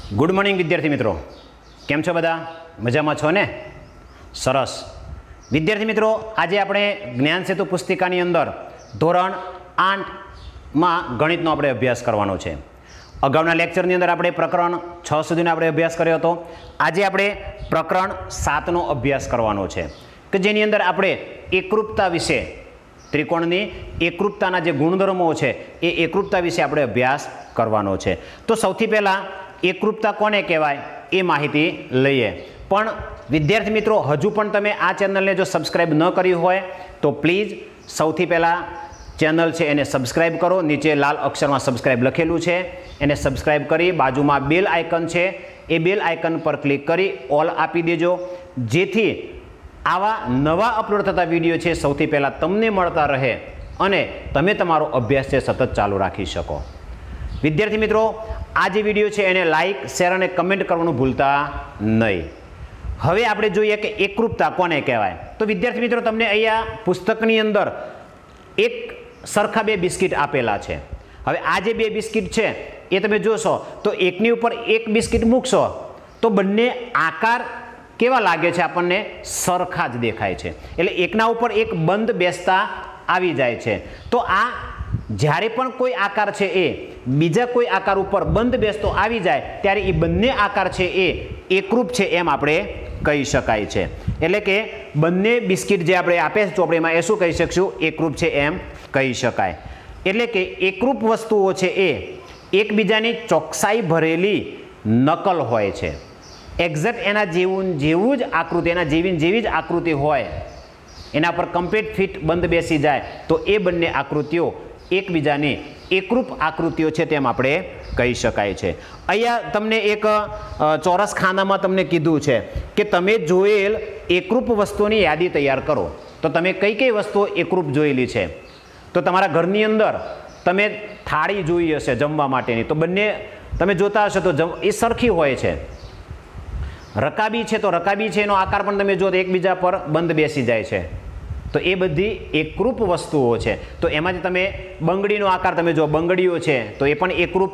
Good morning विद्यार्थी मित्रों, केम छो बधा? मजामां छो ने? सरस। विद्यार्थी मित्रों, आज आपणे ज्ञान सेतु पुस्तिकानी अंदर धोरण 8 में गणितनो आपणे अभ्यास करवानो छे। अगाउना लेक्चरनी अंदर आपणे प्रकरण 6 सुधीनो आपणे अभ्यास कर्यो हतो। आज आपणे प्रकरण 7 नो अभ्यास करवानो छे के जेनी अंदर आपणे एकरूपता विषे, त्रिकोणनी एकरूपताना जे गुणधर्मो छे ए एकरूपता विषे आपणे अभ्यास करवानो छे। तो सौथी पहेला एकरूपता कोने कहेवाय ए माहिती लईए। पण विद्यार्थी मित्रों, हजू पण तमे आ चेनलने जो सब्सक्राइब न कर्युं होय तो प्लीज सौथी पहेला चेनल छे एने सब्सक्राइब करो। नीचे लाल अक्षर में सब्सक्राइब लखेलू है, एने सब्सक्राइब करी बाजू में बेल आइकन है, ए बेल आइकन पर क्लिक करी ऑल आपी देजो, जेथी आवा नवा अपलोड थता विडियो है सौथी पहला तमने मळता रहे अने तमे तमारो अभ्यास है सतत चालू राखी शको। विद्यार्थी मित्रों, आ जे विडियो है एने लाइक, शेर अने कमेंट करवानुं भूलता नहीं। हवे आपणे जोईए के एकरूपता कोने कहेवाय। तो विद्यार्थी मित्रों, तमने अहींया पुस्तकनी अंदर एक सरखा बे बिस्किट आपेला है। हवे आ जे बे बिस्किट है ए तमे जोशो तो एकनी उपर एक बिस्किट मूकशो तो बंने आकार केवा लागे छे, आपने सरखा ज देखाय छे। एटले एकना उपर एक बंद बेसता आवी जाय छे। तो आ ज्यारे पण कोई आकार छे ए बीजा कोई आकार उपर बंद बेसतो आवी जाय त्यारे ए बंने आकार छे ए एकरूप छे एम आपणे कही शकाय छे। एटले के बंने बिस्किट जे आपणे आपे ચોપડીમાં એ શું કહી શકશું? એકરૂપ છે એમ કહી શકાય। એટલે કે એકરૂપ વસ્તુઓ છે એ એકબીજાની ચોકસાઈ ભરેલી નકલ હોય છે। એક્ઝેક્ટ એના જેવું જ આકૃતિ, એના જેવી જ આકૃતિ હોય, એના પર કમ્પ્લીટ ફિટ બંધ બેસી જાય તો એ બંને આકૃતિઓ એકબીજાની એકરૂપ આકૃતિઓ છે તેમ આપણે કહી શકાય છે। અહીંયા તમને એક ચોરસ ખાનામાં તમને કીધું છે કે તમે જોયેલ એકરૂપ વસ્તુઓની યાદી તૈયાર કરો। તો તમે કઈ વસ્તુઓ એકરૂપ જોયેલી છે? તો તમારા ઘરની અંદર તમે થાળી જોઈ હશે જમવા માટેની, તો બંને તમે જોતા હશો તો એ સરખી હોય છે। રકાબી છે તો રકાબી છે એનો આકાર પણ તમે જો તો એકબીજા પર બંધ બેસી જાય છે। તો એ બધી એકરૂપ વસ્તુઓ છે। તો એમાં તમે બંગડીનો આકાર તમે જો, બંગડીઓ છે તો એ પણ એકરૂપ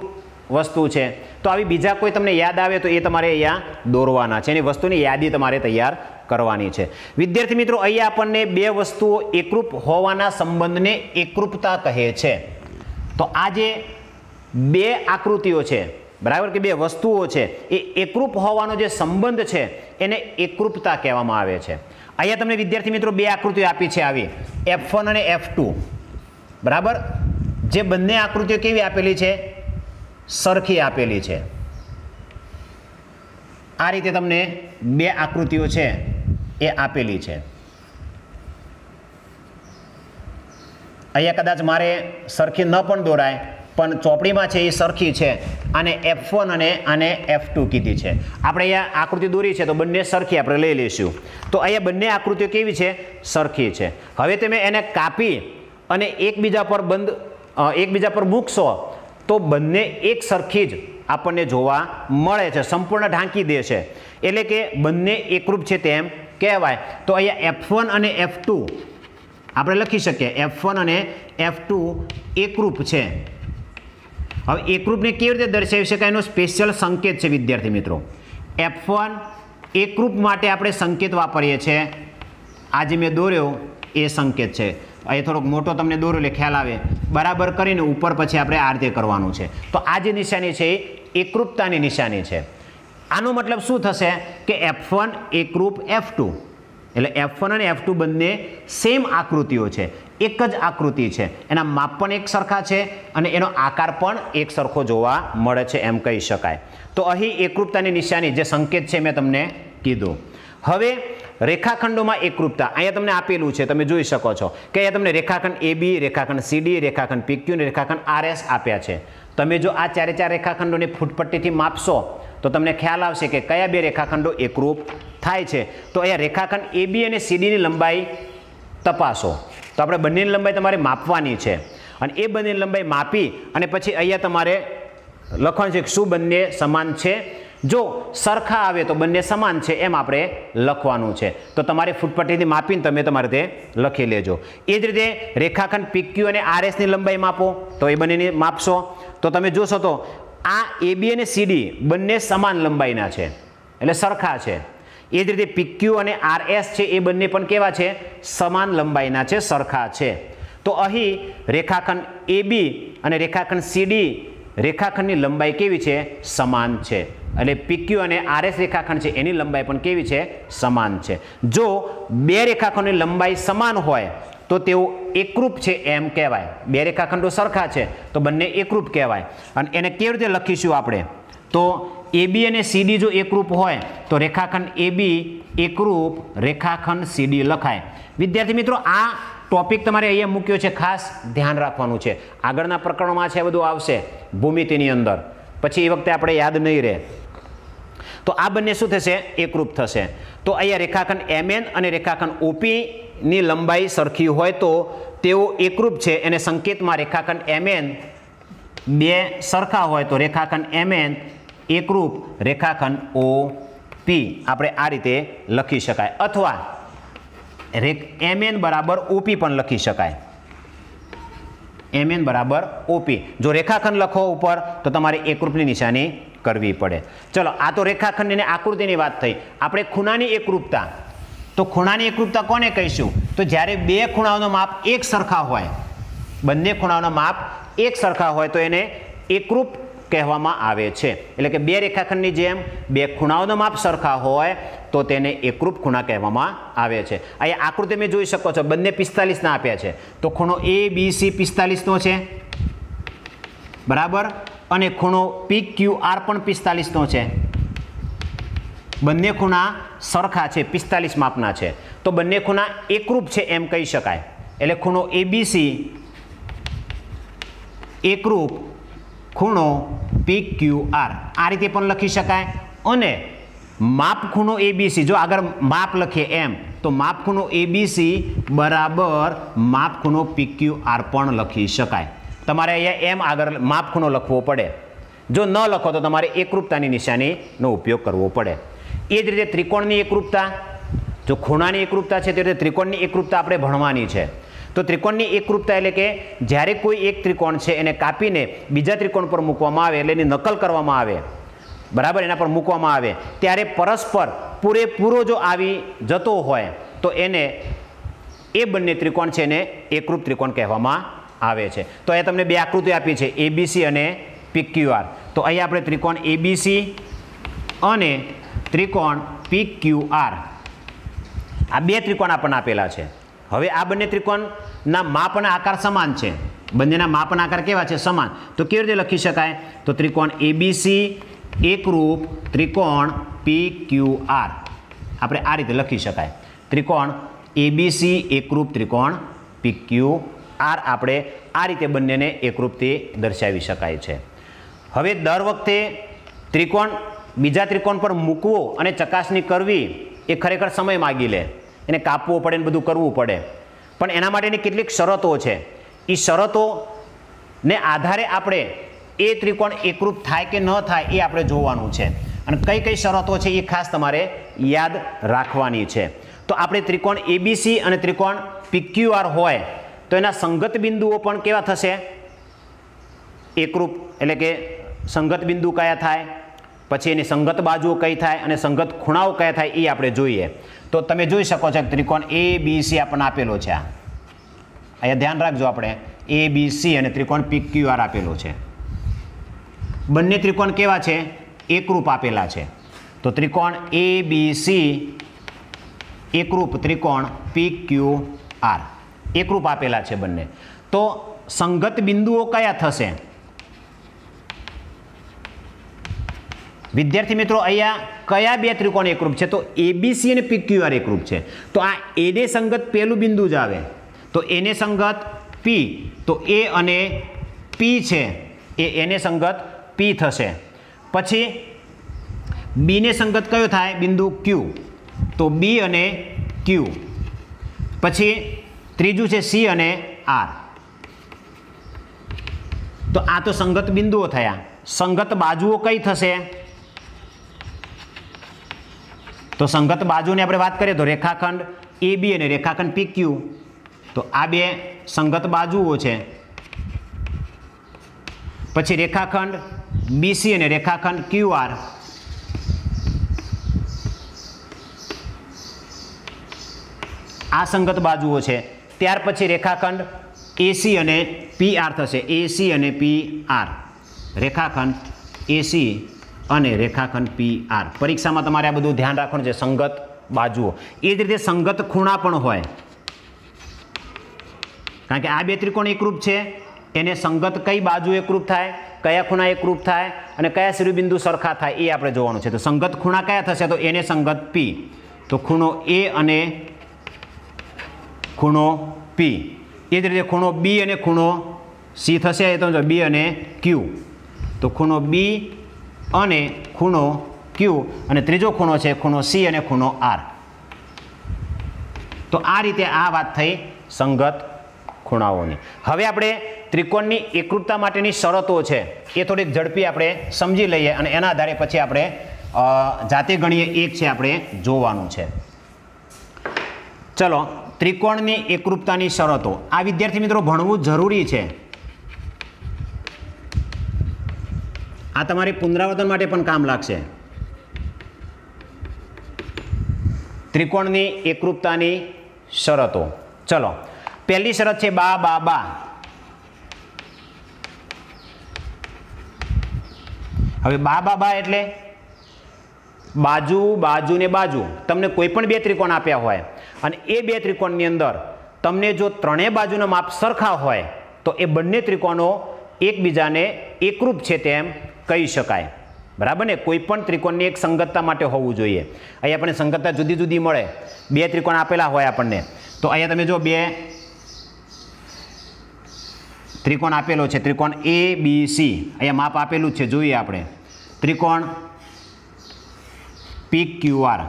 વસ્તુ છે। તો આવી બીજા કોઈ તમને યાદ આવે તો એ તમારે અહીંયા દોરવાના છે, એની વસ્તુની યાદી તમારે તૈયાર કરવાની છે। વિદ્યાર્થી મિત્રો, અહીંયા આપણને બે વસ્તુઓ એકરૂપ હોવાના સંબંધને એકરૂપતા કહે છે। તો આ જે બે આકૃતિઓ છે, બરાબર, કે બે વસ્તુઓ છે એ એકરૂપ હોવાનો જે સંબંધ છે એને એકરૂપતા કહેવામાં આવે છે। અહીંયા તમને વિદ્યાર્થી મિત્રો બે આકૃતિઓ આપી છે, આવી F1 અને F2, બરાબર। જે બંને આકૃતિઓ કેવી આપેલી છે? સરખી આપેલી છે। આ રીતે તમને બે આકૃતિઓ છે એ આપેલી છે। અહીંયા કદાચ મારે સરખી ન પણ દોરાય, પણ ચોપડીમાં છે એ સરખી છે। આને F1 અને આને F2 કીધી છે। આપણે અહીંયા આકૃતિ દોરી છે તો બંને સરખી આપણે લઈ લઈશું। તો અહીંયા બંને આકૃતિઓ કેવી છે? સરખી છે। હવે તમે એને કાપી અને એકબીજા પર મૂકશો તો બંને એક સરખી જ આપણને જોવા મળે છે, સંપૂર્ણ ઢાંકી દે છે। એટલે કે બંને એકરૂપ છે તેમ કહેવાય। તો અહીંયા F1 અને F2 આપણે લખી શકીએ, F1 અને F2 એકરૂપ છે। હવે એકરૂપને કેવી રીતે દર્શાવી શકાય એનો સ્પેશિયલ સંકેત છે વિદ્યાર્થી મિત્રો। F1 એકરૂપ માટે આપણે સંકેત વાપરીએ છીએ। આ જે મેં દોર્યો એ સંકેત છે। અહીં થોડોક મોટો તમને દોરો એટલે ખ્યાલ આવે, બરાબર કરીને ઉપર પછી આપણે આ રીતે કરવાનું છે। તો આ જે નિશાની છે એ એકરૂપતાની નિશાની છે। આનો મતલબ શું થશે કે F1 એકરૂપ F2, એટલે F1 અને F2 બંને સેમ આકૃતિઓ છે, એક જ આકૃતિ છે, એના માપ પણ એક સરખા છે અને એનો આકાર પણ એક સરખો જોવા મળે છે એમ કહી શકાય। તો અહીં એકરૂપતાની નિશાની જે સંકેત છે મેં તમને કીધું। હવે રેખાખંડોમાં એકરૂપતા અહીંયા તમને આપેલું છે, તમે જોઈ શકો છો કે અહીંયા તમને રેખાખંડ AB, રેખાખંડ CD, રેખાખંડ PQ અને રેખાખંડ RS આપ્યા છે। તમે જો આ ચારે ચાર રેખાખંડોને ફૂટપટ્ટીથી માપશો તો તમને ખ્યાલ આવશે કે કયા બે રેખાખંડો એકરૂપ થાય છે। તો અહીંયા રેખાખંડ AB અને CD ની લંબાઈ તપાસો। તો આપણે બંનેની લંબાઈ તમારે માપવાની છે અને એ બંનેની લંબાઈ માપી અને પછી અહીંયા તમારે લખવાનું છે કે શું બંને સમાન છે। જો સરખા આવે તો બંને સમાન છે એમ આપણે લખવાનું છે। તો તમારે ફૂટપટ્ટીથી માપીને તમે તમારે તે લખી લેજો। એ જ રીતે રેખાખંડ PQ અને RS ની લંબાઈ માપો, તો એ બંનેની માપશો તો તમે જોશો તો આ AB અને CD બંને સમાન લંબાઈના છે, એટલે સરખા છે. એ જ રીતે PQ અને RS છે એ બંને પણ કેવા છે? સમાન લંબાઈના છે, સરખા છે. તો અહીં રેખાખંડ AB અને રેખાખંડ CD રેખાખંડની લંબાઈ કેવી છે? સમાન છે. એટલે PQ અને RS રેખાખંડ છે એની લંબાઈ પણ કેવી છે? સમાન છે. જો બે રેખાખંડની લંબાઈ સમાન હોય તો તેઓ એકરૂપ છે એમ કહેવાય. બે રેખાખંડો સરખા છે તો બંને એકરૂપ કહેવાય. અને એને કેવી રીતે લખીશું આપણે? તો AB અને CD જો એકરૂપ હોય તો રેખાખંડ AB એકરૂપ રેખાખંડ CD લખાય. વિદ્યાર્થી મિત્રો, આ ટોપિક તમારે અહીંયા મૂક્યો છે, ખાસ ધ્યાન રાખવાનું છે. આગળના પ્રકરણોમાં છે બધું આવશે ભૂમિતિની અંદર, પછી એ વખતે આપણે યાદ નહીં રહે. તો આ બંને શું થશે? એકરૂપ થશે. તો અહીંયા રેખાખંડ MN અને રેખાખંડ OP ની લંબાઈ સરખી હોય તો તેઓ એકરૂપ છે. એને સંકેતમાં રેખાખંડ MN બે સરખા હોય તો રેખાખંડ MN એકરૂપ રેખાખંડ OP આપણે આ રીતે લખી શકાય. અથવા MN બરાબર OP પણ લખી શકાય. MN બરાબર OP. જો રેખાખંડ લખો ઉપર તો તમારે એકરૂપની નિશાની કરવી પડે. ચલો, આ તો રેખાખંડ અને આકૃતિની વાત થઈ. આપણે ખૂણાની એકરૂપતા, તો ખૂણાની એકરૂપતા કોને કહીશું? તો જ્યારે બે ખૂણાઓનો માપ એક સરખા હોય, બંને ખૂણાઓના માપ એક સરખા હોય તો એને એકરૂપ કહેવામાં આવે છે. એટલે કે બે રેખાખંડની જેમ બે ખૂણાઓનો માપ સરખા હોય તો તેને એકરૂપ ખૂણા કહેવામાં આવે છે. અહીંયા આકૃતિ તમે જોઈ શકો છો, બંને 45 ના આપ્યા છે. તો ખૂણો ABC 45 નો છે, બરાબર, અને ખૂણો PQR પણ 45 નો છે. બંને ખૂણા સરખા છે, 45 માપના છે, તો બંને ખૂણા એકરૂપ છે એમ કહી શકાય. એટલે ખૂણો ABC એકરૂપ ખૂણો PQR આ રીતે પણ લખી શકાય. અને માપ ખૂણો ABC, જો આગળ માપ લખીએ એમ, તો માપ ખૂણો ABC બરાબર માપ ખૂણો PQR પણ લખી શકાય. તમારે અહીંયા એમ આગળ માપ ખૂણો લખવો પડે. જો ન લખો તો તમારે એકરૂપતાની નિશાનીનો ઉપયોગ કરવો પડે. એ જ રીતે ત્રિકોણની એકરૂપતા, જો ખૂણાની એકરૂપતા છે તે રીતે ત્રિકોણની એકરૂપતા આપણે ભણવાની છે. તો ત્રિકોણની એકરૂપતા એટલે કે જ્યારે કોઈ એક ત્રિકોણ છે એને કાપીને બીજા ત્રિકોણ પર મૂકવામાં આવે, એટલે એની નકલ કરવામાં આવે, બરાબર, એના પર મૂકવામાં આવે, ત્યારે પરસ્પર પૂરેપૂરો જો આવી જતો હોય તો એને એ બંને ત્રિકોણ છે એને એકરૂપ ત્રિકોણ કહેવામાં આવે છે. તો અહીંયા તમને બે આકૃતિ આપી છે, ABC અને PQR. તો અહીંયા આપણે ત્રિકોણ ABC અને ત્રિકોણ PQR આ બે ત્રિકોણ આપણને આપેલા છે. હવે આ બંને ત્રિકોણના માપ અને આકાર સમાન છે. બંનેના માપ અને આકાર કેવા છે? સમાન. તો કેવી રીતે લખી શકાય? તો ત્રિકોણ ABC એકરૂપ ત્રિકોણ PQR આપણે આ રીતે લખી શકાય. ત્રિકોણ ABC એકરૂપ ત્રિકોણ PQR આપણે આ રીતે બંનેને એકરૂપથી દર્શાવી શકાય છે. હવે દર વખતે ત્રિકોણ બીજા ત્રિકોણ પર મૂકવો અને ચકાસણી કરવી એ ખરેખર સમય માગી લે. એને કાપવો પડે ને બધું કરવું પડે. પણ એના માટેની કેટલીક શરતો છે. એ શરતોને આધારે આપણે એ ત્રિકોણ એકરૂપ થાય કે ન થાય એ આપણે જોવાનું છે. અને કઈ કઈ શરતો છે એ ખાસ તમારે યાદ રાખવાની છે. તો આપણે ત્રિકોણ ABC અને ત્રિકોણ PQR હોય તો એના સંગત બિંદુઓ પણ કેવા થશે? એકરૂપ. એટલે કે સંગત બિંદુ કયા થાય, પછી એની સંગત બાજુઓ કઈ થાય અને સંગત ખૂણાઓ કયા થાય એ આપણે જોઈએ. તો તમે જોઈ શકો છો ત્રિકોણ ABC આપણને આપેલો છે. અહીંયા ધ્યાન રાખજો, આપણે ABC અને ત્રિકોણ PQR આપેલો છે. બંને ત્રિકોણ કેવા છે? એકરૂપ આપેલા છે. તો ત્રિકોણ ABC એકરૂપ ત્રિકોણ PQR એકરૂપ આપેલા છે બંને. તો સંગત બિંદુઓ કયા થશે? વિદ્યાર્થી મિત્રો, અહીંયા કયા બે ત્રિકોણ એકરૂપ છે? તો ABC અને PQR એકરૂપ છે. તો આ એને સંગત પહેલું બિંદુ જ આવે, તો એને સંગત P, તો A અને P છે એ એને સંગત P થશે. પછી B ને સંગત કયો થાય? બિંદુ Q, તો B અને Q. પછી ત્રીજું છે C અને R. તો આ તો સંગત બિંદુઓ થયા. સંગત બાજુઓ કઈ થશે? તો સંગત બાજુની આપણે વાત કરીએ તો રેખાખંડ AB અને રેખાખંડ PQ. તો આ બે સંગત બાજુઓ છે. પછી રેખાખંડ BC અને રેખાખંડ QR આ સંગત બાજુઓ છે. ત્યાર પછી રેખાખંડ AC અને PR થશે. AC અને PR, રેખાખંડ AC અને રેખાખંડ PR. પરીક્ષામાં તમારે આ બધું ધ્યાન રાખવાનું છે, સંગત બાજુઓ. એ જ રીતે સંગત ખૂણા પણ હોય, કારણ કે આ બે ત્રિકોણ એકરૂપ છે, એને સંગત કઈ બાજુ એકરૂપ થાય, કયા ખૂણા એકરૂપ થાય અને કયા શિરોબિંદુ સરખા થાય એ આપણે જોવાનું છે. તો સંગત ખૂણા કયા થશે? તો એને સંગત P. તો ખૂણો A અને ખૂણો P. એ જ રીતે ખૂણો B અને ખૂણો C થશે. એ તો B અને Q. તો ખૂણો B અને ખૂણો Q અને ત્રીજો ખૂણો છે ખૂણો C અને ખૂણો R. તો આ રીતે આ વાત થઈ સંગત ખૂણાઓની. હવે આપણે ત્રિકોણની એકરૂપતા માટેની શરતો છે એ થોડીક ઝડપી આપણે સમજી લઈએ અને એના આધારે પછી આપણે જાતે ગણીએ એક છે આપણે જોવાનું છે. ચલો, ત્રિકોણની એકરૂપતાની શરતો. આ વિદ્યાર્થી મિત્રો ભણવું જરૂરી છે. આ તમારી પુનરાવર્તન માટે પણ કામ લાગશે. ત્રિકોણની એકરૂપતાની શરતો. ચલો, પહેલી શરત છે બા બા બા. હવે બા બા બા એટલે બાજુ બાજુ ને બાજુ. તમને કોઈ પણ બે ત્રિકોણ આપ્યા હોય અને એ બે ત્રિકોણની અંદર તમને જો ત્રણેય બાજુના માપ સરખા હોય તો એ બંને ત્રિકોણો એકબીજાને એકરૂપ છે તેમ કહી શકાય. બરાબર ને? કોઈ પણ ત્રિકોણની એક સંગતતા માટે હોવું જોઈએ. અહીંયા આપણને સંગતતા જુદી જુદી મળે. બે ત્રિકોણ આપેલા હોય આપણને, તો અહીંયા તમે જો બે ત્રિકોણ આપેલો છે, ત્રિકોણ ABC. અહીંયા માપ આપેલું છે, જોઈએ આપણે. ત્રિકોણ PQR.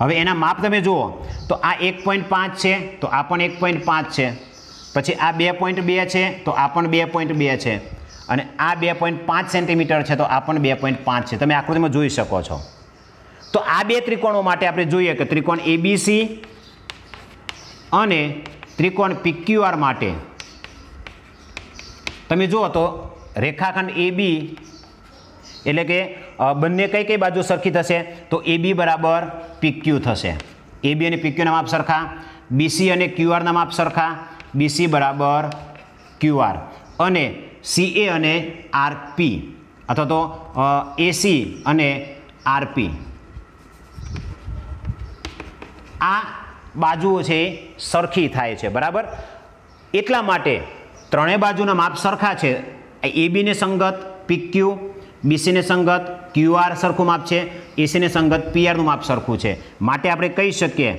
હવે એના માપ તમે જુઓ તો આ 1.5 છે, તો આ પણ 1.5 છે. પછી આ 2.2 છે, તો આ પણ 2.2 છે. અને આ 2.5 સેન્ટીમીટર છે, તો આ પણ 2.5 છે. તમે આકૃતિમાં જોઈ શકો છો. તો આ બે ત્રિકોણો માટે આપણે જોઈએ કે ત્રિકોણ ABC અને ત્રિકોણ PQR માટે તમે જુઓ તો રેખાખંડ AB એટલે કે બંને કઈ કઈ બાજુ સરખી થશે? તો AB બરાબર PQ થશે. AB અને PQ ના માપ સરખા, BC અને QR ના માપ સરખા, BC બરાબર QR, અને CA અને RP અથવા તો AC અને RP. આ બાજુઓ છે એ સરખી થાય છે. બરાબર? એટલા માટે ત્રણેય બાજુના માપ સરખા છે. AB ને સંગત PQ, BC ને સંગત QR સરખું માપ છે, AC ને સંગત PR નું માપ સરખું છે. માટે આપણે કહી શકીએ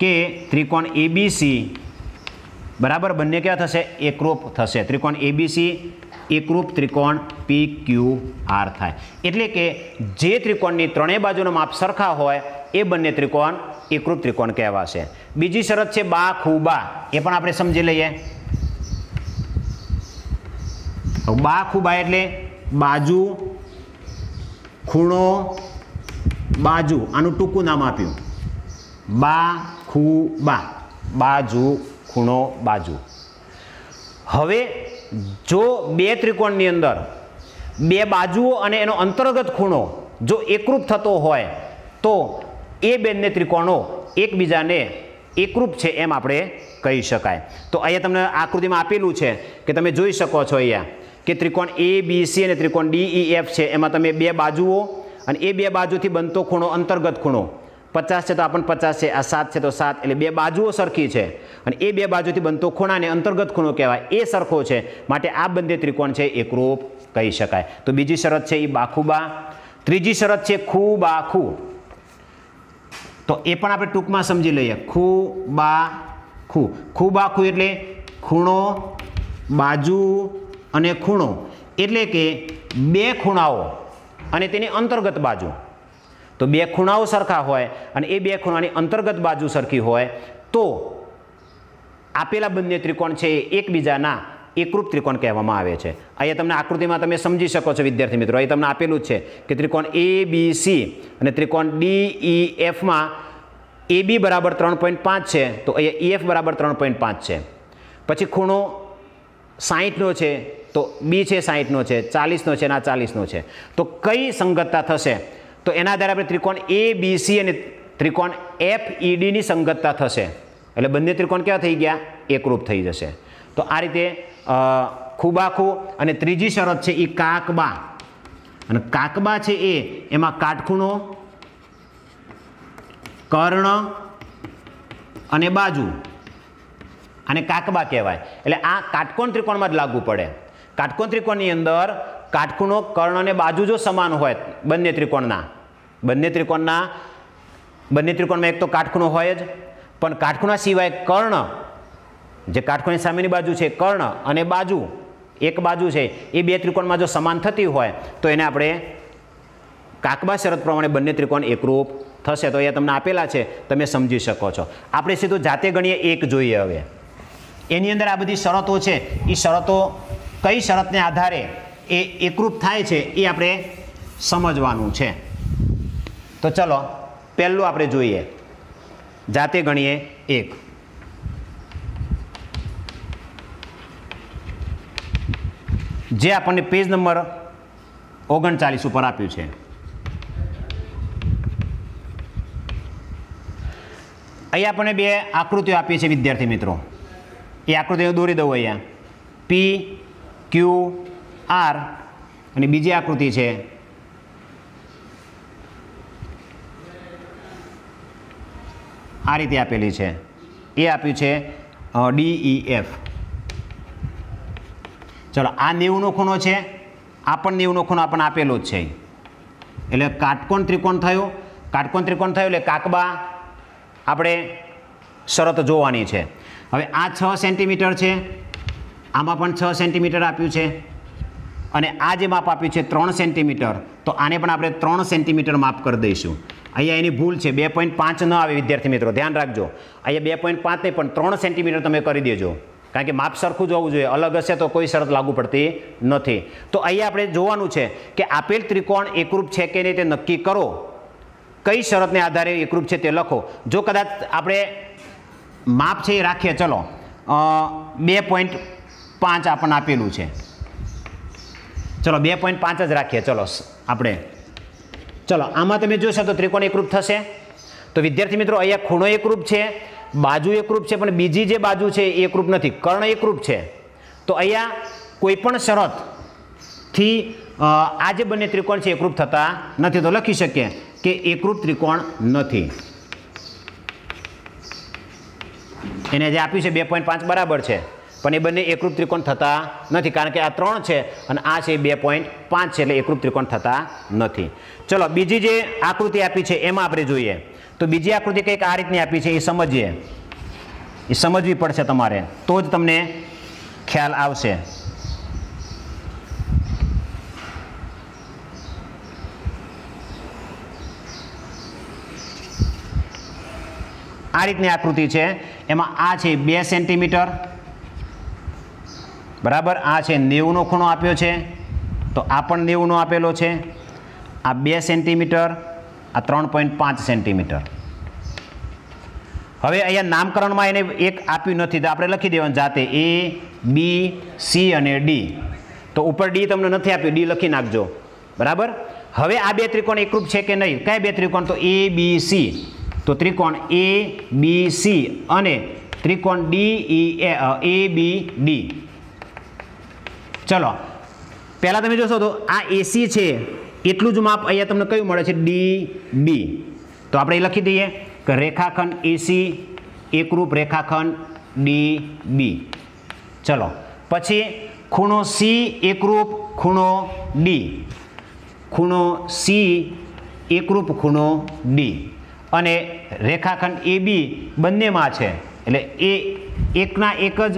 કે ત્રિકોણ ABC બરાબર બંને કેવા થશે? એકરૂપ થશે. ત્રિકોણ ABC એકરૂપ ત્રિકોણ PQR થાય. એટલે કે જે ત્રિકોણની ત્રણેય બાજુના માપ સરખા હોય એ બંને ત્રિકોણ એકરૂપ ત્રિકોણ કહેવાશે. બીજી શરત છે બા ખૂબા. એ પણ આપણે સમજી લઈએ. બા ખૂબા એટલે બાજુ ખૂણો બાજુ. આનું ટૂંકું નામ આપ્યું બા ખૂબા. બાજુ ખૂણો બાજુ. હવે જો બે ત્રિકોણની અંદર બે બાજુઓ અને એનો અંતર્ગત ખૂણો જો એકરૂપ થતો હોય તો એ બંને ત્રિકોણો એકબીજાને એકરૂપ છે એમ આપણે કહી શકાય. તો અહીંયા તમને આકૃતિમાં આપેલું છે કે તમે જોઈ શકો છો અહીંયા કે ત્રિકોણ ABC અને ત્રિકોણ DEF છે. એમાં તમે બે બાજુઓ અને એ બે બાજુથી બનતો ખૂણો અંતર્ગત ખૂણો 50 છે તો આ પણ 50 છે, આ 7 છે તો 7, એટલે બે બાજુઓ સરખી છે અને એ બે બાજુથી બનતો ખૂણાને અંતર્ગત ખૂણો કહેવાય. એ સરખો છે, માટે આ બંને ત્રિકોણ છે એકરૂપ કહી શકાય. તો બીજી શરત છે એ બાખુબા. ત્રીજી શરત છે ખૂબાખુ. તો એ પણ આપણે ટૂંકમાં સમજી લઈએ. ખૂબાખુ. ખૂબાખુ એટલે ખૂણો બાજુ અને ખૂણો, એટલે કે બે ખૂણાઓ અને તેની અંતર્ગત બાજુ. તો બે ખૂણાઓ સરખા હોય અને એ બે ખૂણાની અંતર્ગત બાજુ સરખી હોય તો આપેલા બંને ત્રિકોણ છે એ એકબીજાના એકરૂપ ત્રિકોણ કહેવામાં આવે છે. અહીંયા તમને આકૃતિમાં તમે સમજી શકો છો વિદ્યાર્થી મિત્રો. અહીં તમને આપેલું જ છે કે ત્રિકોણ ABC અને ત્રિકોણ DEFમાં AB બરાબર 3.5 છે, તો અહીંયા EF બરાબર 3.5 છે. પછી ખૂણો 60નો છે, તો બી છે 60નો છે, 40નો છે અને આ 40નો છે. તો કઈ સંગતતા થશે? તો એના આધારે આપણે ત્રિકોણ ABC અને ત્રિકોણ FEDની સંગતતા થશે. એટલે બંને ત્રિકોણ કેવા થઈ ગયા? એકરૂપ થઈ જશે. તો આ રીતે ખૂબાખૂ. અને ત્રીજી શરત છે એ કાકબા. અને કાકબા છે એમાં કાટખૂણો, કર્ણ અને બાજુ, અને કાકબા કહેવાય. એટલે આ કાટકોણ ત્રિકોણમાં જ લાગુ પડે. કાટકોણ ત્રિકોણની અંદર કાટખૂણો, કર્ણ અને બાજુ જો સમાન હોય બંને ત્રિકોણમાં એક તો કાટખૂણો હોય જ, પણ કાટખૂણા સિવાય કર્ણ, જે કાટખૂણાની સામેની બાજુ છે કર્ણ અને બાજુ, એક બાજુ છે, એ બે ત્રિકોણમાં જો સમાન થતી હોય તો એને આપણે કાકબા શરત પ્રમાણે બંને ત્રિકોણ એકરૂપ થશે. તો એ તમને આપેલા છે, તમે સમજી શકો છો. આપણે સીધું જાતે ગણીએ એક જોઈએ. હવે એની અંદર આ બધી શરતો છે, એ શરતો કઈ શરતને આધારે એ એકરૂપ થાય છે એ આપણે સમજવાનું છે. તો ચલો પહેલું આપણે જોઈએ, જાતે ગણીએ એક. જે આપણને પેજ નંબર 39 ઉપર આપ્યું છે. અહીંયા આપણને બે આકૃતિઓ આપી છે વિદ્યાર્થી મિત્રો. એ આકૃતિઓ દોરી દઉં અહીંયા. P, Q, R અને બીજી આકૃતિ છે આ રીતે આપેલી છે. એ આપ્યું છે DEF. ચલો, આ 90નો ખૂણો છે, આ પણ 90નો ખૂણો આપણને આપેલો જ છે. એટલે કાટકોણ ત્રિકોણ થયું. કાટકોણ ત્રિકોણ થયું એટલે કાકબા આપણે શરત જોવાની છે. હવે આ 6 સેન્ટીમીટર છે, આમાં પણ 6 સેન્ટીમીટર આપ્યું છે, અને આ જે માપ આપ્યું છે 3 સેન્ટીમીટર, તો આને પણ આપણે 3 સેન્ટીમીટર માપ કરી દઈશું. અહીંયા એની ભૂલ છે, 2.5 ન આવે વિદ્યાર્થી મિત્રો, ધ્યાન રાખજો. અહીંયા 2.5 નહીં પણ 3 સેન્ટીમીટર તમે કરી દેજો, કારણ કે માપ સરખું જ હોવું જોઈએ. અલગ હશે તો કોઈ શરત લાગુ પડતી નથી. તો અહીંયા આપણે જોવાનું છે કે આપેલ ત્રિકોણ એકરૂપ છે કે નહીં તે નક્કી કરો. કઈ શરતને આધારે એકરૂપ છે તે લખો. જો કદાચ આપણે માપ છે એ રાખીએ, ચલો 2.5 આપણને આપેલું છે, ચલો 2.5 જ રાખીએ. ચલો આપણે આમાં તમે જોશો તો ત્રિકોણ એકરૂપ થશે. તો વિદ્યાર્થી મિત્રો અહીંયા ખૂણો એકરૂપ છે, બાજુ એકરૂપ છે, પણ બીજી જે બાજુ છે એ એકરૂપ નથી, કર્ણ એકરૂપ છે. તો અહીંયા કોઈ પણ શરતથી આ જે બંને ત્રિકોણ છે એકરૂપ થતા નથી. તો લખી શકીએ કે એકરૂપ ત્રિકોણ નથી. એને જે આપ્યું છે 2.5 બરાબર છે, પણ એ બંને એકરૂપ ત્રિકોણ થતા નથી, કારણ કે આ 3 છે અને આ છે 2.5 છે, એટલે એકરૂપ ત્રિકોણ થતા નથી. ચલો બીજી જે આકૃતિ આપી છે એમાં આપણે જોઈએ. તો બીજી આકૃતિ કંઈક આ રીતની આપી છે, એ સમજીએ. એ સમજવી પડશે તમારે, તો જ તમને ખ્યાલ આવશે. આ રીતની આકૃતિ છે, એમાં આ છે 2 સેન્ટીમીટર બરાબર, આ છે 90નો ખૂણો આપ્યો છે, તો આ પણ 90નો આપેલો છે, આ 2 સેન્ટીમીટર, આ 3.5 સેન્ટીમીટર. હવે અહીંયા નામકરણમાં એને એક આપ્યું નથી, તો આપણે લખી દેવાનું જાતે A, B, C અને D. તો ઉપર D તમને નથી આપ્યું, D લખી નાખજો બરાબર. હવે આ બે ત્રિકોણ એકરૂપ છે કે નહીં? કયા બે ત્રિકોણ? તો ABC. તો ત્રિકોણ ABC અને ત્રિકોણ ABD. ચલો પહેલાં તમે જોશો તો આ AC છે એટલું જ માપ અહીંયા તમને કયું મળે છે? DB. તો આપણે એ લખી દઈએ કે રેખાખંડ AC એકરૂપ રેખાખંડ DB. ચલો પછી ખૂણો C એકરૂપ ખૂણો D, ખૂણો C એકરૂપ ખૂણો D, અને રેખાખંડ AB બંનેમાં છે, એટલે એ એકના એક જ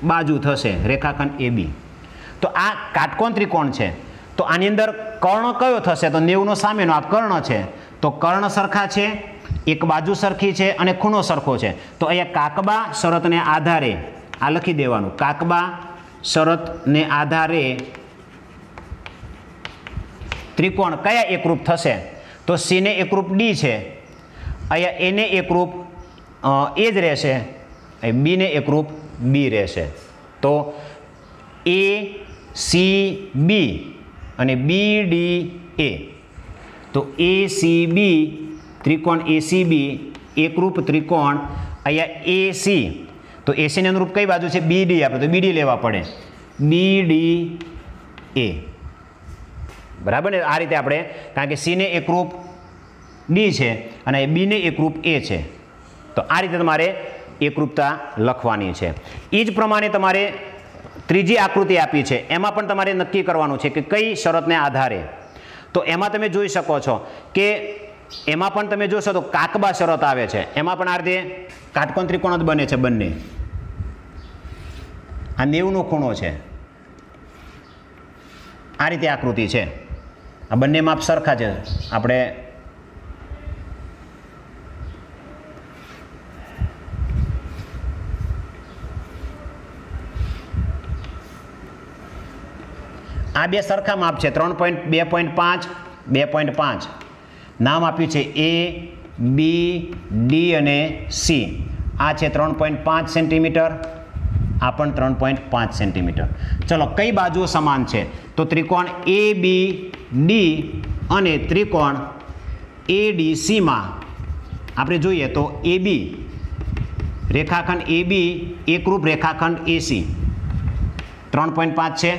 બાજુ થશે રેખાખંડ AB. તો આ કાટકોણ ત્રિકોણ છે, તો આની અંદર કર્ણ કયો થશે? તો 90નો સામેનો આ કર્ણ છે, તો કર્ણ સરખા છે, એક બાજુ સરખી છે અને ખૂણો સરખો છે. તો અહીંયા કાકબા શરતને આધારે આ લખી દેવાનું, કાકબા શરતને આધારે ત્રિકોણ કયા એકરૂપ થશે? તો C ને એકરૂપ D છે, અહીંયા A ને એકરૂપ A જ રહેશે, B ને એકરૂપ B રહેશે. તો એ સી બી અને બી ડી એ. તો એ સી બી ત્રિકોણ એ સી બી એકરૂપ ત્રિકોણ અહીંયા એ સી. તો એસીને અનુરૂપ કઈ બાજુ છે? B D. આપણે તો બી ડી લેવા પડે. બી ડી એ. બરાબર ને? આ રીતે આપણે, કારણ કે સીને એકરૂપ ડી છે અને બીને એકરૂપ એ છે, તો આ રીતે તમારે એકરૂપતા લખવાની છે. એ જ પ્રમાણે તમારે ત્રીજી આકૃતિ આપી છે, એમાં પણ તમારે નક્કી કરવાનું છે કે કઈ શરતને આધારે. તો એમાં તમે જોઈ શકો છો કે એમાં પણ તમે જોશો તો કાકબા શરત આવે છે. એમાં પણ આ રીતે કાટકોણ ત્રિકોણ જ બને છે બંને. આ 90નો ખૂણો છે. આ રીતે આકૃતિ છે. આ બંને માપ સરખા છે. આપણે આ બે સરખા માપ છે. 2.5 2.5 નામ આપ્યું છે એ બી ડી અને સી. આ છે 3.5 સેન્ટીમીટર, આ પણ 3.5 સેન્ટીમીટર. ચલો, કઈ બાજુઓ સમાન છે? તો ત્રિકોણ એ બી ડી અને ત્રિકોણ એ ડી સીમાં આપણે જોઈએ તો એ બી રેખાખંડ એ બી એકરૂપ રેખાખંડ એસી 3.5 છે.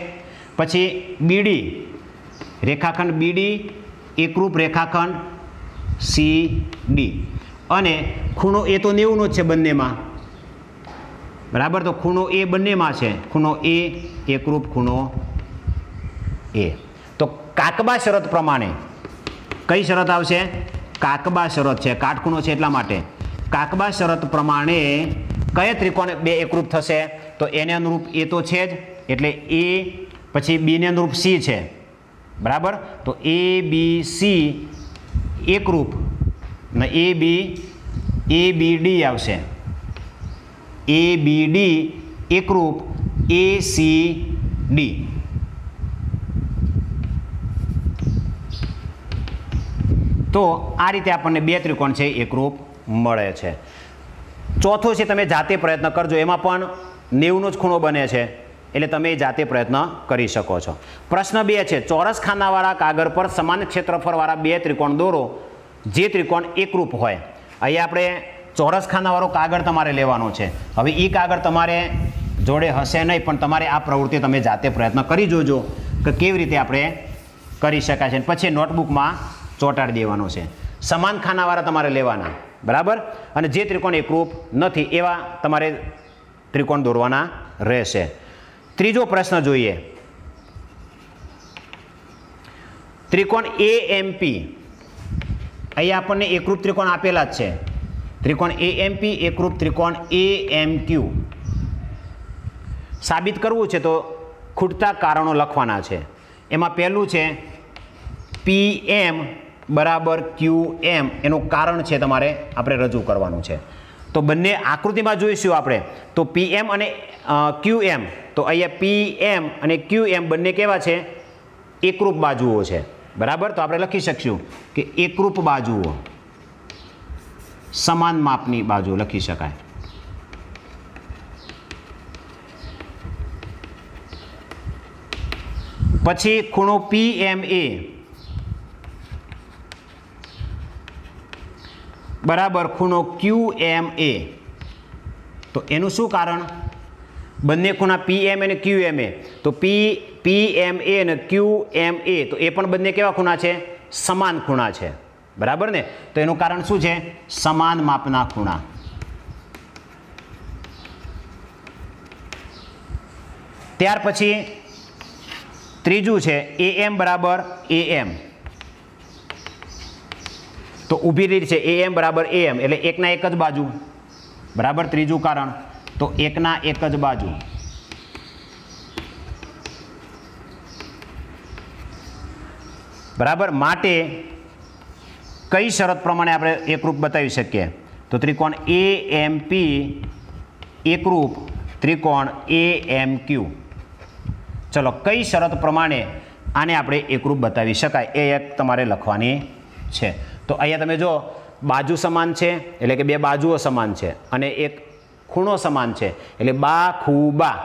પછી બીડી રેખાખંડ બીડી એકરૂપ રેખાખંડ સી ડી અને ખૂણો એ તો 90નો જ છે બંનેમાં. બરાબર? તો ખૂણો એ બંનેમાં છે. ખૂણો એ એકરૂપ ખૂણો એ. તો કાકબા શરત પ્રમાણે કઈ શરત આવશે? કાકબા શરત છે. કાટખૂણો છે એટલા માટે. કાકબા શરત પ્રમાણે કયા ત્રિકોણ બે એકરૂપ થશે? તો એને અનુરૂપ એ તો છે જ, એટલે એ. પછી બીને અનુરૂપ સી છે. બરાબર? તો એ બી સી એકરૂપ ને એ બી ડી આવશે. એ બી ડી એકરૂપ એ સી ડી. તો આ રીતે આપણને બે ત્રિકોણ છે એકરૂપ મળે છે. ચોથું છે તમે જાતે પ્રયત્ન કરજો. એમાં પણ 90નો જ ખૂણો બને છે, એટલે તમે જાતે પ્રયત્ન કરી શકો છો. પ્રશ્ન 2 છે, ચોરસ ખાનાવાળા કાગળ પર સમાન ક્ષેત્રફળવાળા બે ત્રિકોણ દોરો જે ત્રિકોણ એકરૂપ હોય. અહીંયા આપણે ચોરસ ખાનાવાળો કાગળ તમારે લેવાનો છે. હવે એ કાગળ તમારે જોડે હશે નહીં, પણ તમારે આ પ્રવૃત્તિ તમે જાતે પ્રયત્ન કરી જોજો કે કેવી રીતે આપણે કરી શકાય છે. પછી નોટબુકમાં ચોંટાડી દેવાનો છે. સમાન ખાનાવાળા તમારે લેવાના. બરાબર? અને જે ત્રિકોણ એકરૂપ નથી એવા તમારે ત્રિકોણ દોરવાના રહેશે. ત્રીજો પ્રશ્ન જોઈએ. ત્રિકોણ એએમપી. અહીંયા આપણને એકરૂપ ત્રિકોણ આપેલા જ છે. ત્રિકોણ એએમપી એકરૂપ ત્રિકોણ એએમક્યુ. સાબિત કરવું છે તો ખૂટતા કારણો લખવાના છે. એમાં પહેલું છે PM બરાબર QM. એનું કારણ છે તમારે આપણે રજૂ કરવાનું છે. તો બંને આકૃતિમાં જોઈશું આપણે. તો PM અને QM. તો અહીંયા PM અને QM બંને કેવા છે? એકરૂપ બાજુઓ છે. બરાબર? તો આપણે લખી શકીશું કે એકરૂપ બાજુઓ, સમાન માપની બાજુ લખી શકાય. પછી ખૂણો PMA બરાબર ખૂણો QMA. તો એનું શું કારણ? બંને ખૂણા PM અને QMA. તો PMA અને QMA તો એ પણ બંને કેવા ખૂણા છે? સમાન ખૂણા છે. બરાબર ને? તો એનું કારણ શું છે? સમાન માપના ખૂણા. ત્યાર પછી ત્રીજું છે AM બરાબર AM. તો ઊભી રીત છે AM બરાબર AM, એટલે એકના એક જ બાજુ. બરાબર? ત્રીજું કારણ તો એકના એક જ બાજુ. બરાબર? માટે કઈ શરત પ્રમાણે આપણે એકરૂપ બતાવી શકીએ? તો ત્રિકોણ AMP એકરૂપ ત્રિકોણ AMQ. ચલો, કઈ શરત પ્રમાણે આને આપણે એકરૂપ બતાવી શકાય એ એક તમારે લખવાની છે. તો અહીંયા તમે જો બાજુ સમાન છે, એટલે કે બે બાજુઓ સમાન છે, અને એક ખૂણો સમાન છે, એટલે બા ખૂબા.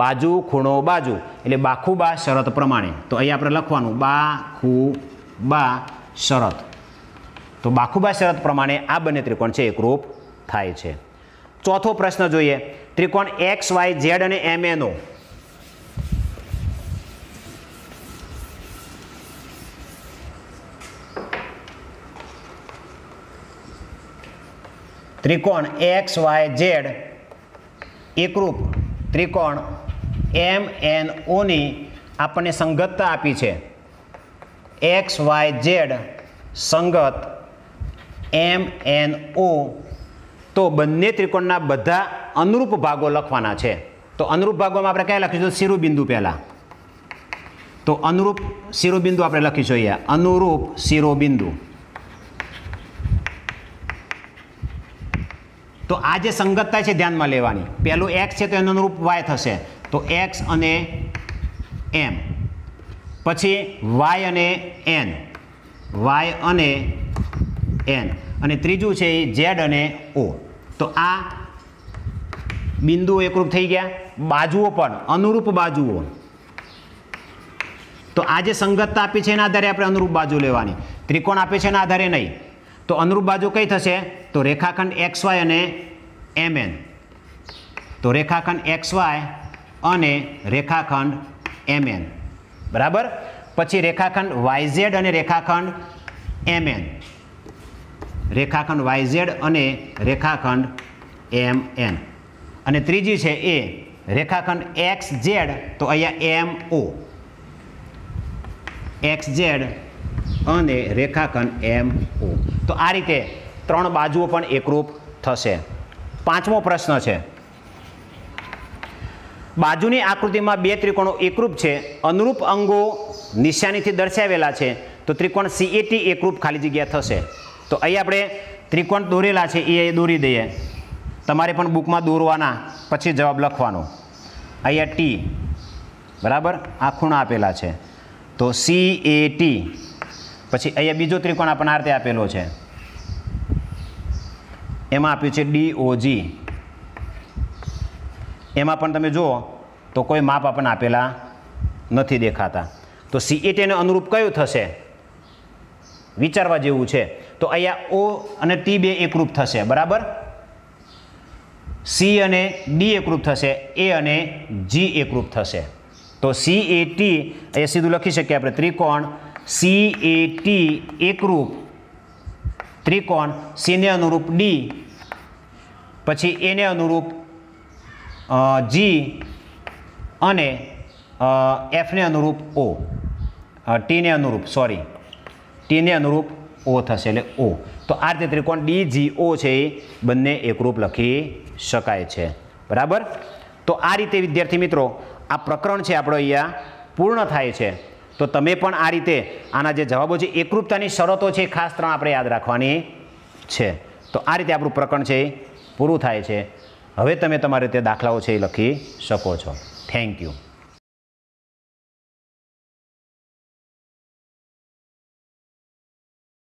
બાજુ ખૂણો બાજુ એટલે બાખુબા શરત પ્રમાણે. તો અહીંયા આપણે લખવાનું બાખુબા શરત. તો બાખુબા શરત પ્રમાણે આ બંને ત્રિકોણ છે એકરૂપ થાય છે. ચોથો પ્રશ્ન જોઈએ. ત્રિકોણ એક્સ વાય ઝેડ અને MNO. ત્રિકોણ એક્સ વાય ઝેડ એકરૂપ ત્રિકોણ MNO ની આપણને સંગતતા આપી છે. એક્સ વાય ઝેડ સંગત MNO. તો બંને ત્રિકોણના બધા અનુરૂપ ભાગો લખવાના છે. તો અનુરૂપ ભાગોમાં આપણે કયા લખીશું? શિરોબિંદુ પહેલાં. તો અનુરૂપ શિરોબિંદુ આપણે લખીશું અહીંયા. અનુરૂપ શિરોબિંદુ. તો આ જે સંગતતા છે ધ્યાનમાં લેવાની. પહેલું એક્સ છે તો એનું અનુરૂપ વાય થશે. તો એક્સ અને એમ. પછી વાય અને એન. વાય અને એન. અને ત્રીજું છે એ ઝેડ અને ઓ. તો આ બિંદુઓ એકરૂપ થઈ ગયા. બાજુઓ પણ અનુરૂપ બાજુઓ. તો આ જે સંગતતા આપી છે એના આધારે આપણે અનુરૂપ બાજુ લેવાની. ત્રિકોણ આપે છે એના આધારે નહીં. તો અનુરૂપ બાજુ કઈ થશે? તો રેખાખંડ XY અને MN. તો રેખાખંડ XY અને રેખાખંડ MN. બરાબર. પછી રેખાખંડ YZ અને રેખાખંડ MN. રેખાખંડ YZ અને રેખાખંડ MN. અને ત્રીજી છે એ રેખાખંડ XZ. તો અહીંયા MO. XZ અને રેખાખંડ MO. તો આ રીતે ત્રણ બાજુઓ પણ એકરૂપ થશે. પાંચમો પ્રશ્ન છે. બાજુની આકૃતિમાં બે ત્રિકોણો એકરૂપ છે. અનુરૂપ અંગો નિશાનીથી દર્શાવેલા છે. તો ત્રિકોણ CAT એકરૂપ ખાલી જગ્યા થશે. તો અહીં આપણે ત્રિકોણ દોરેલા છે એ દોરી દઈએ. તમારે પણ બુકમાં દોરવાના, પછી જવાબ લખવાનો. અહીંયા T. બરાબર. આ ખૂણા આપેલા છે. તો CAT. પછી અહીંયા બીજો ત્રિકોણ આપણને આ રીતે આપેલો છે. એમાં આપ્યું છે DOG. એમાં પણ તમે જુઓ તો કોઈ માપ આપણને આપેલા નથી દેખાતા. તો CAT ને અનુરૂપ કયું થશે? વિચારવા જેવું છે. તો અહીંયા O અને T બે એકરૂપ થશે. બરાબર. C અને D એકરૂપ થશે. A અને G એકરૂપ થશે. તો CAT અહીંયા સીધું લખી શકીએ આપણે. ત્રિકોણ CAT એકરૂપ ત્રિકોણ C ને અનુરૂપ D, પછી A ને અનુરૂપ G અને F ને અનુરૂપ O. T ને અનુરૂપ O થશે એટલે O. તો આ રીતે ત્રિકોણ DGO છે એ બંને એકરૂપ લખી શકાય છે. બરાબર. તો આ રીતે વિદ્યાર્થી મિત્રો આ પ્રકરણ છે આપણો અહીંયા પૂર્ણ થાય છે. તો તમે પણ આ રીતે આના જે જવાબો છે એકરૂપતાની શરતો છે ખાસ ત્રણ આપણે યાદ રાખવાની છે. તો આ રીતે આપણું પ્રકરણ છે એ પૂરું થાય છે. હવે તમે તમારી રીતે દાખલાઓ છે એ લખી શકો છો. Thank you.